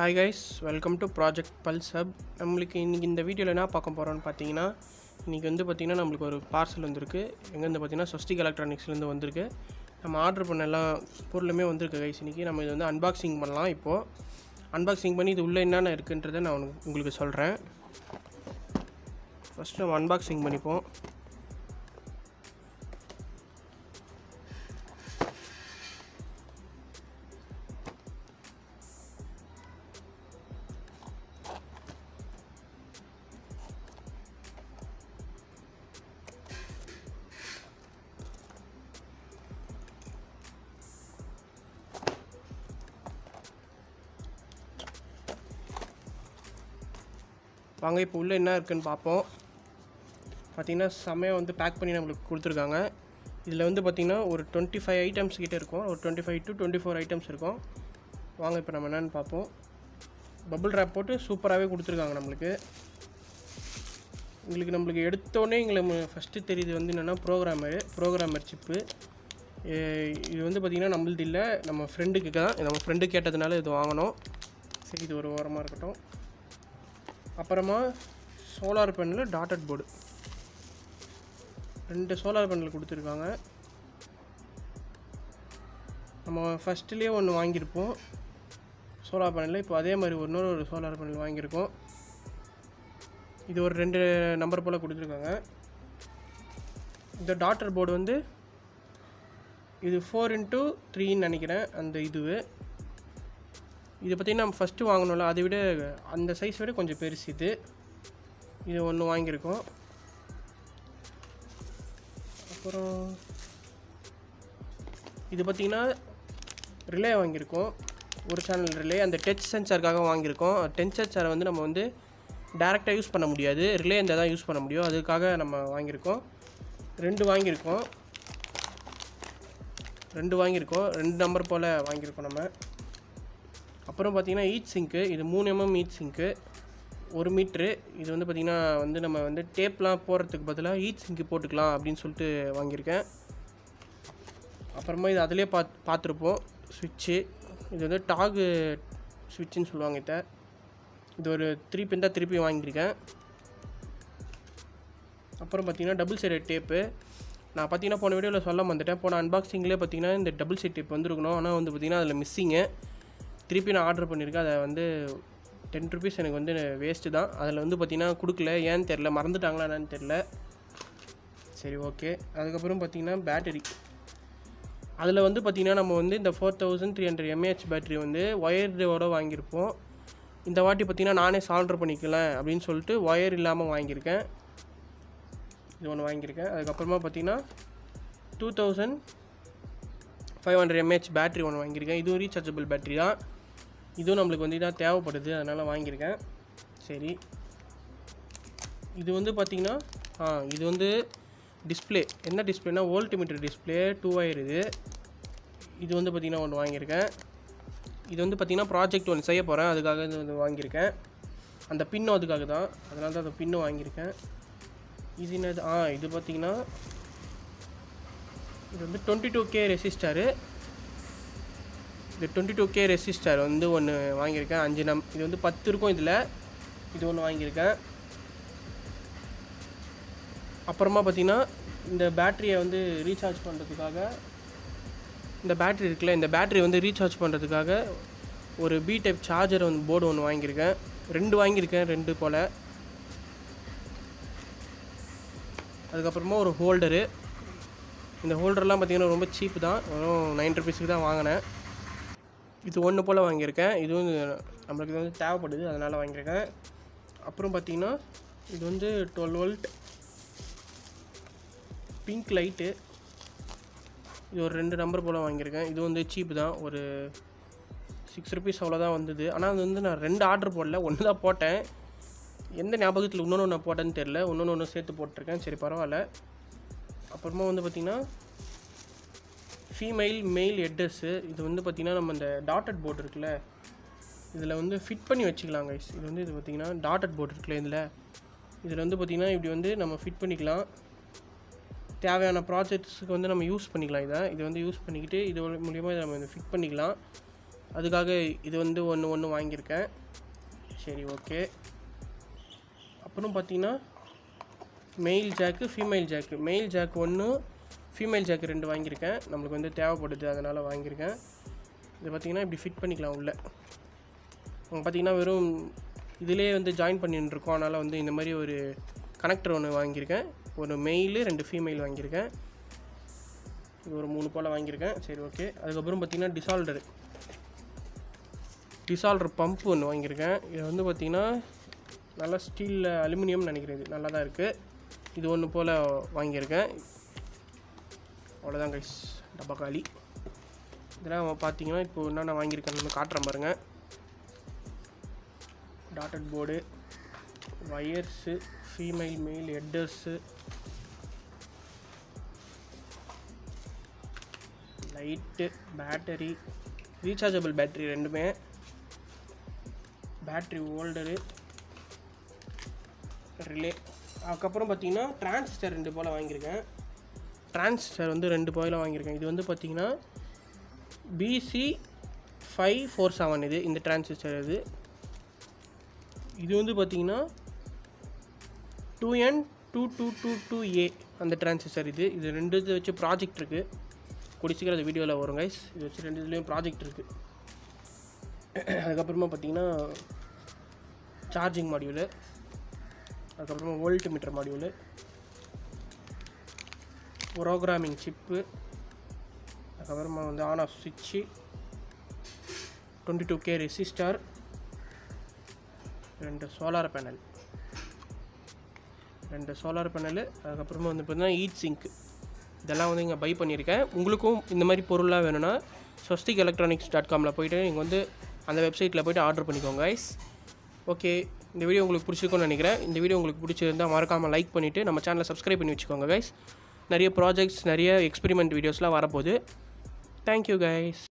Hi guys, welcome to project pulse hub. நம்மளுக்கு இன்றைக்கி இந்த வீடியோவில் என்ன பார்க்க போகிறோன்னு பார்த்தீங்கன்னா, இன்றைக்கி வந்து பார்த்திங்கன்னா நம்மளுக்கு ஒரு பார்சல் வந்திருக்கு. எங்கேருந்து பார்த்தீங்கன்னா ஸ்வஸ்திக் எலக்ட்ரானிக்ஸ்லேருந்து வந்திருக்கு. நம்ம ஆர்டர் பண்ண எல்லா பொருளுமே வந்திருக்கு கைஸ். இன்றைக்கி நம்ம இது வந்து அன்பாக்சிங் பண்ணலாம். இப்போது அன்பாக்சிங் பண்ணி இது உள்ளே என்னென்ன இருக்குன்றதை நான் உங்களுக்கு சொல்கிறேன். ஃபஸ்ட்டு நம்ம அன்பாக்சிங் பண்ணிப்போம். வாங்க இப்போ உள்ளே என்ன இருக்குதுன்னு பார்ப்போம். பார்த்திங்கன்னா செம்மையாக வந்து பேக் பண்ணி நம்மளுக்கு கொடுத்துருக்காங்க. இதில் வந்து பார்த்திங்கன்னா ஒரு 25 ஐட்டம்ஸ் கிட்டே இருக்கும். ஒரு 25 to 24 ஐட்டம்ஸ் இருக்கும். வாங்க இப்போ நம்ம என்னென்னு பார்ப்போம். பபுள் ரேப் போட்டு சூப்பராகவே கொடுத்துருக்காங்க நம்மளுக்கு எடுத்தோடனே எங்களுக்கு ஃபஸ்ட்டு தெரியுது வந்து என்னென்னா ப்ரோக்ராமர் சிப்பு. இது வந்து பார்த்திங்கன்னா நம்மளது இல்லை, நம்ம ஃப்ரெண்டுக்கு தான். நம்ம ஃப்ரெண்டு கேட்டதுனால இது வாங்கினோம். சரி, இது ஒரு ஓரமாக இருக்கட்டும். அப்புறமா solar panel dotted board, 2 solar panel கொடுத்துருக்காங்க. நம்ம ஃபஸ்ட்லேயே ஒன்று வாங்கியிருப்போம் சோலார் பேனலில். இப்போ அதே மாதிரி இன்னொரு சோலார் பேனல் வாங்கியிருக்கோம். இது ஒரு 2 நம்பர் போல் கொடுத்துருக்காங்க. இந்த டாட்டர் போர்டு வந்து இது 4x3ன்னு நினைக்கிறேன். அந்த இது பார்த்திங்கன்னா நம்ம ஃபஸ்ட்டு வாங்கணும்ல, அதை விட அந்த சைஸ் விட கொஞ்சம் பெருசு. இது ஒன்று வாங்கியிருக்கோம். அப்புறம் இது பார்த்திங்கன்னா ரிலே வாங்கியிருக்கோம். ஒரு சேனல் ரிலே, அந்த டச் சென்சாருக்காக வாங்கியிருக்கோம். டச் சென்சாரை வந்து நம்ம வந்து டேரெக்டாக யூஸ் பண்ண முடியாது, ரிலே இருந்தால் தான் யூஸ் பண்ண முடியும். அதுக்காக நம்ம வாங்கியிருக்கோம். 2 வாங்கியிருக்கோம். 2 நம்பர் போல் வாங்கியிருக்கோம் நம்ம. அப்புறம் பார்த்திங்கன்னா ஹீட் சிங்க்கு, இது 3 mm ஹீட் சிங்க்கு, 1 மீட்ரு. இது வந்து பார்த்திங்கன்னா வந்து நம்ம வந்து டேப்லாம் போடுறதுக்கு பதிலாக ஹீட் சிங்க்கு போட்டுக்கலாம் அப்படின்னு சொல்லிட்டு வாங்கியிருக்கேன். அப்புறமா இது அதிலே பார்த்துருப்போம் ஸ்விட்ச்சு. இது வந்து டாகு ஸ்விட்சுன்னு சொல்லுவாங்க. இது ஒரு 3 பின் தான் திருப்பி வாங்கியிருக்கேன். அப்புறம் பார்த்திங்கன்னா டபுள் சைடு டேப்பு. நான் பார்த்திங்கன்னா போன வீடியோவில் சொல்ல வந்துட்டேன். போன அன்பாக்சிங்லேயே பார்த்திங்கன்னா இந்த டபுள் சைடு டேப் வந்துருக்கணும். ஆனால் வந்து பார்த்திங்கன்னா அதில் மிஸ்ஸிங்கு. திருப்பி நான் ஆர்டர் பண்ணியிருக்கேன். அதை வந்து 10 rupees எனக்கு வந்து வேஸ்ட்டு தான். அதில் வந்து பார்த்திங்கன்னா கொடுக்கல, ஏன்னு தெரில, மறந்துட்டாங்களா என்னன்னு தெரில. சரி, ஓகே. அதுக்கப்புறம் பார்த்திங்கன்னா பேட்டரி. அதில் வந்து பார்த்திங்கன்னா நம்ம வந்து இந்த 4300 mAh பேட்டரி வந்து ஒயரோடு வாங்கியிருப்போம். இந்த வாட்டி பார்த்திங்கன்னா நானே சால்டர் பண்ணிக்கலாம் அப்படின்னு சொல்லிட்டு ஒயர் இல்லாமல் வாங்கியிருக்கேன். இது ஒன்று வாங்கியிருக்கேன். அதுக்கப்புறமா பார்த்திங்கன்னா 2500 mAh பேட்ரி ஒன்று வாங்கியிருக்கேன். இதுவும் ரீசார்ஜபிள் பேட்ரி தான். இதுவும் நம்மளுக்கு வந்து இதாக தேவைப்படுது, அதனால் வாங்கியிருக்கேன். சரி, இது வந்து பார்த்திங்கன்னா இது வந்து டிஸ்பிளே. என்ன டிஸ்பிளேனா வோல்ட்மீட்டர் டிஸ்பிளே, 2 wire. இது வந்து பார்த்திங்கன்னா ஒன்று வாங்கியிருக்கேன். இது வந்து பார்த்திங்கன்னா ப்ராஜெக்ட் ஒன்று செய்ய போகிறேன், அதுக்காக இது வந்து வாங்கியிருக்கேன். அந்த பின்னும் அதுக்காக தான், அதனால தான் அந்த பின்னும் வாங்கியிருக்கேன். இது என்னது? இது பார்த்திங்கன்னா இது வந்து 22K ரெசிஸ்டரு. இது 22K ரெசிஸ்டர் வந்து ஒன்று வாங்கியிருக்கேன். 5 இது வந்து 10 இருக்கும் இதில். இது ஒன்று வாங்கியிருக்கேன். அப்புறமா பார்த்திங்கன்னா இந்த பேட்டரியை வந்து ரீசார்ஜ் பண்ணுறதுக்காக, இந்த பேட்ரி இருக்குல்ல, இந்த பேட்டரி வந்து ரீசார்ஜ் பண்ணுறதுக்காக ஒரு பி டைப் சார்ஜர் வந்து போர்டு ஒன்று வாங்கியிருக்கேன். 2 வாங்கியிருக்கேன், 2 போல். அதுக்கப்புறமா ஒரு ஹோல்டரு. இந்த ஹோல்டர்லாம் பார்த்திங்கன்னா ரொம்ப சீப்பு தான், வெறும் 9 rupeesக்கு தான் வாங்கினேன். இது ஒன்று போல் வாங்கியிருக்கேன். இதுவும் நம்மளுக்கு இது வந்து தேவைப்படுது, அதனால் வாங்கியிருக்கேன். அப்புறம் பார்த்திங்கன்னா இது வந்து 12 volt பிங்க் லைட்டு. இது ஒரு 2 நம்பர் போல் வாங்கியிருக்கேன். இது வந்து சீப்பு தான், ஒரு 6 rupees அவ்வளோதான் வந்தது. ஆனால் அது வந்து நான் 2 ஆர்டர் போடல, 1 தான் போட்டேன். எந்த ஞாபகத்தில் இன்னொன்று நான் போட்டேன்னு தெரில, ஒன்று சேர்த்து போட்டிருக்கேன். சரி, பரவாயில்ல. அப்புறமா வந்து பார்த்திங்கன்னா ஃபீமெயில் மெயில் ஹெட்டர்ஸு. இது வந்து பார்த்திங்கன்னா நம்ம இந்த டாட்டட் போர்டு இருக்குல்ல, இதில் வந்து ஃபிட் பண்ணி வச்சுக்கலாம் கைஸ். இது வந்து இது பார்த்திங்கன்னா டாட்டட் போர்டு இருக்குல்ல, இதில் வந்து பார்த்திங்கன்னா இப்படி வந்து நம்ம ஃபிட் பண்ணிக்கலாம். தேவையான ப்ராஜெக்ட்ஸுக்கு வந்து நம்ம யூஸ் பண்ணிக்கலாம். இது வந்து யூஸ் பண்ணிக்கிட்டு இது மூலிமா இதை நம்ம ஃபிட் பண்ணிக்கலாம். அதுக்காக இது வந்து ஒன்று வாங்கியிருக்கேன். சரி ஓகே. அப்புறம் பார்த்தீங்கன்னா male jack, female jack. Male jack 1, female jack 2 வாங்கியிருக்கேன். நம்மளுக்கு வந்து தேவைப்படுது, அதனால் வாங்கியிருக்கேன். இது பார்த்திங்கன்னா இப்படி ஃபிட் பண்ணிக்கலாம் உள்ள. பார்த்திங்கன்னா வெறும் இதிலே வந்து ஜாயின் பண்ணிட்டு இருக்கோம். அதனால் வந்து இந்த மாதிரி ஒரு கனெக்டர் ஒன்று வாங்கியிருக்கேன். ஒரு மெயிலு 2 ஃபீமேல் வாங்கியிருக்கேன். இது ஒரு 3 போல் வாங்கியிருக்கேன். சரி ஓகே. அதுக்கப்புறம் பார்த்திங்கன்னா டிசால்டர் பம்ப் ஒன்று வாங்கியிருக்கேன். இது வந்து பார்த்திங்கன்னா நல்லா ஸ்டீலில் அலுமினியம் நினைக்கிறேன். இது நல்லா தான் இருக்குது. இது ஒன்று போல் வாங்கியிருக்கேன். அவ்வளோதான் கைஸ், டப்பா காலி. இதெல்லாம் பார்த்தீங்கன்னா இப்போ என்னென்ன வாங்கியிருக்கேன்னு காட்டுறேன் பாருங்கள். Dotted board, wires, female male headers, light, battery, rechargeable battery 2மே, பேட்ரி ஹோல்டரு, ரிலே. அதுக்கப்புறம் பார்த்தீங்கன்னா டிரான்சிஸ்டர் 2 போல் வாங்கியிருக்கேன். டிரான்சிஸ்டர் வந்து 2 போல் வாங்கியிருக்கேன். இது வந்து பார்த்தீங்கன்னா BC547 இது, இந்த டிரான்சிஸ்டர் இது வந்து பார்த்தீங்கன்னா 2N2222A அந்த டிரான்சிஸ்டர். இது 2 இது வச்சு ப்ராஜெக்ட் இருக்குது. குடிச்சிக்கிற அந்த வீடியோவில் வரும் கைஸ். இது வச்சு 2 இதுலேயும் ப்ராஜெக்ட் இருக்குது. அதுக்கப்புறமா பார்த்தீங்கன்னா சார்ஜிங் மாடியூலு, அதுக்கப்புறமா volt meter module, programming chip, அதுக்கப்புறமா வந்து ஆன் ஆஃப் சுவிட்சு, 22K ரெசிஸ்டார், 2 சோலார் பேனல், அதுக்கப்புறமா வந்து பார்த்தீங்கன்னா ஹீட் சிங்க். இதெல்லாம் வந்து இங்கே பை பண்ணியிருக்கேன். உங்களுக்கும் இந்த மாதிரி பொருளாக வேணும்னா swastik-electronics.com போய்ட்டு நீங்கள் வந்து அந்த வெப்சைட்டில் போய்ட்டு ஆர்டர் பண்ணிக்கோங்க கைஸ். ஓகே, இந்த வீடியோ உங்களுக்கு பிடிச்சிருக்கும்னு நினைக்கிறேன். இந்த வீடியோ உங்களுக்கு பிடிச்சிருந்தால் மறக்காமல் லைக் பண்ணிவிட்டு நம்ம சேனலை சப்ஸ்கிரைப் பண்ணி வச்சுக்கோங்க கைஸ். நிறைய ப்ராஜெக்ட்ஸ், நிறைய எக்ஸ்பெரிமெண்ட் வீடியோஸ்லாம் வரப்போகுது. Thank you guys.